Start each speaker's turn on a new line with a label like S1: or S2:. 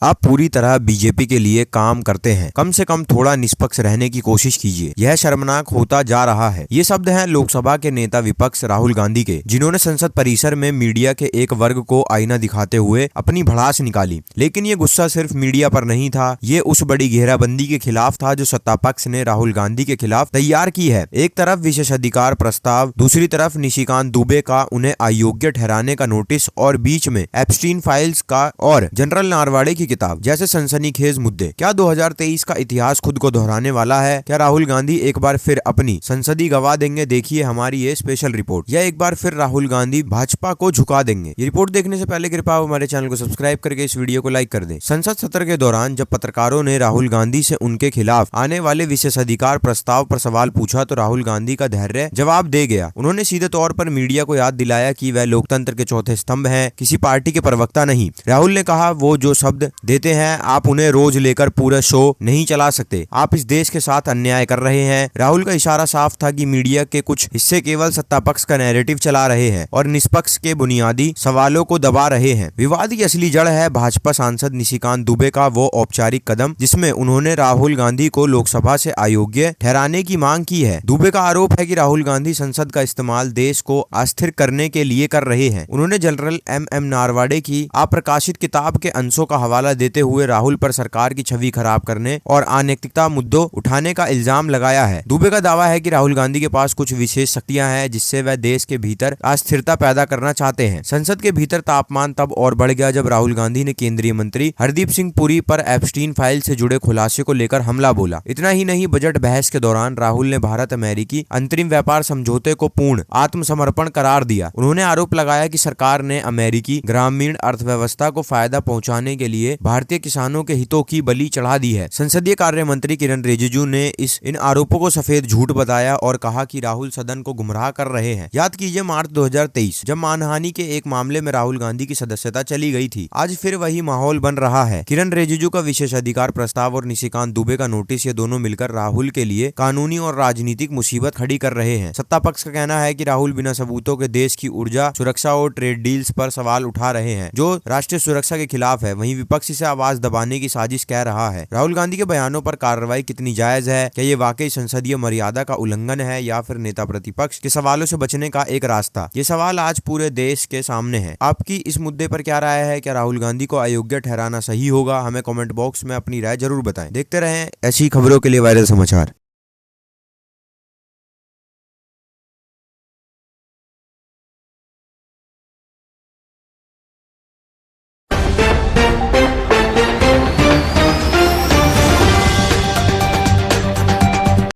S1: आप पूरी तरह बीजेपी के लिए काम करते हैं, कम से कम थोड़ा निष्पक्ष रहने की कोशिश कीजिए। यह शर्मनाक होता जा रहा है। ये शब्द हैं लोकसभा के नेता विपक्ष राहुल गांधी के, जिन्होंने संसद परिसर में मीडिया के एक वर्ग को आईना दिखाते हुए अपनी भड़ास निकाली। लेकिन ये गुस्सा सिर्फ मीडिया पर नहीं था, ये उस बड़ी घेराबंदी के खिलाफ था जो सत्ता पक्ष ने राहुल गांधी के खिलाफ तैयार की है। एक तरफ विशेषाधिकार प्रस्ताव, दूसरी तरफ निशिकांत दुबे का उन्हें अयोग्य ठहराने का नोटिस और बीच में एप्स्टीन फाइल्स का और जनरल नारवाड़े की किताब जैसे सनसनीखेज मुद्दे। क्या 2023 का इतिहास खुद को दोहराने वाला है? क्या राहुल गांधी एक बार फिर अपनी संसदीय गवा देंगे? देखिए हमारी ये स्पेशल रिपोर्ट। या एक बार फिर राहुल गांधी भाजपा को झुका देंगे? ये रिपोर्ट देखने से पहले कृपया हमारे चैनल को सब्सक्राइब करके इस वीडियो को लाइक कर दें। संसद सत्र के दौरान जब पत्रकारों ने राहुल गांधी से उनके खिलाफ आने वाले विशेषाधिकार प्रस्ताव पर सवाल पूछा तो राहुल गांधी का धैर्य जवाब दे गया। उन्होंने सीधे तौर पर मीडिया को याद दिलाया कि वह लोकतंत्र के चौथे स्तंभ हैं, किसी पार्टी के प्रवक्ता नहीं। राहुल ने कहा, वो जो शब्द देते हैं आप उन्हें रोज लेकर पूरा शो नहीं चला सकते। आप इस देश के साथ अन्याय कर रहे हैं। राहुल का इशारा साफ था कि मीडिया के कुछ हिस्से केवल सत्ता पक्ष का नैरेटिव चला रहे हैं और निष्पक्ष के बुनियादी सवालों को दबा रहे हैं। विवाद की असली जड़ है भाजपा सांसद निशिकांत दुबे का वो औपचारिक कदम जिसमें उन्होंने राहुल गांधी को लोकसभा से अयोग्य ठहराने की मांग की है। दुबे का आरोप है कि राहुल गांधी संसद का इस्तेमाल देश को अस्थिर करने के लिए कर रहे हैं। उन्होंने जनरल एम नारवाड़े की अप्रकाशित किताब के अंशों का हवाला देते हुए राहुल पर सरकार की छवि खराब करने और अनैतिकता मुद्दों उठाने का इल्जाम लगाया है। दुबे का दावा है कि राहुल गांधी के पास कुछ विशेष शक्तियां हैं जिससे वह देश के भीतर अस्थिरता पैदा करना चाहते हैं। संसद के भीतर तापमान तब और बढ़ गया जब राहुल गांधी ने केंद्रीय मंत्री हरदीप सिंह पुरी पर एप्स्टीन फाइल से जुड़े खुलासे को लेकर हमला बोला। इतना ही नहीं, बजट बहस के दौरान राहुल ने भारत अमेरिकी अंतरिम व्यापार समझौते को पूर्ण आत्मसमर्पण करार दिया। उन्होंने आरोप लगाया कि सरकार ने अमेरिकी ग्रामीण अर्थव्यवस्था को फायदा पहुंचाने के लिए भारतीय किसानों के हितों की बलि चढ़ा दी है। संसदीय कार्य मंत्री किरण रिजिजू ने इन आरोपों को सफेद झूठ बताया और कहा कि राहुल सदन को गुमराह कर रहे हैं। याद कीजिए मार्च 2023 जब मानहानि के एक मामले में राहुल गांधी की सदस्यता चली गई थी। आज फिर वही माहौल बन रहा है। किरण रिजिजू का विशेषाधिकार प्रस्ताव और निशिकांत दुबे का नोटिस, ये दोनों मिलकर राहुल के लिए कानूनी और राजनीतिक मुसीबत खड़ी कर रहे हैं। सत्ता पक्ष का कहना है कि राहुल बिना सबूतों के देश की ऊर्जा सुरक्षा और ट्रेड डील्स पर सवाल उठा रहे हैं जो राष्ट्रीय सुरक्षा के खिलाफ है। वहीं विपक्ष इसे आवाज दबाने की साजिश कह रहा है। राहुल गांधी के बयानों पर कार्रवाई कितनी जायज है? क्या ये वाकई संसदीय मर्यादा का उल्लंघन है या फिर नेता प्रतिपक्ष के सवालों से बचने का एक रास्ता? ये सवाल आज पूरे देश के सामने है। आपकी इस मुद्दे पर क्या राय है? क्या राहुल गांधी को अयोग्य ठहराना सही होगा? हमें कमेंट बॉक्स में अपनी राय जरूर बताएं। देखते रहें ऐसी खबरों के लिए वायरल समाचार।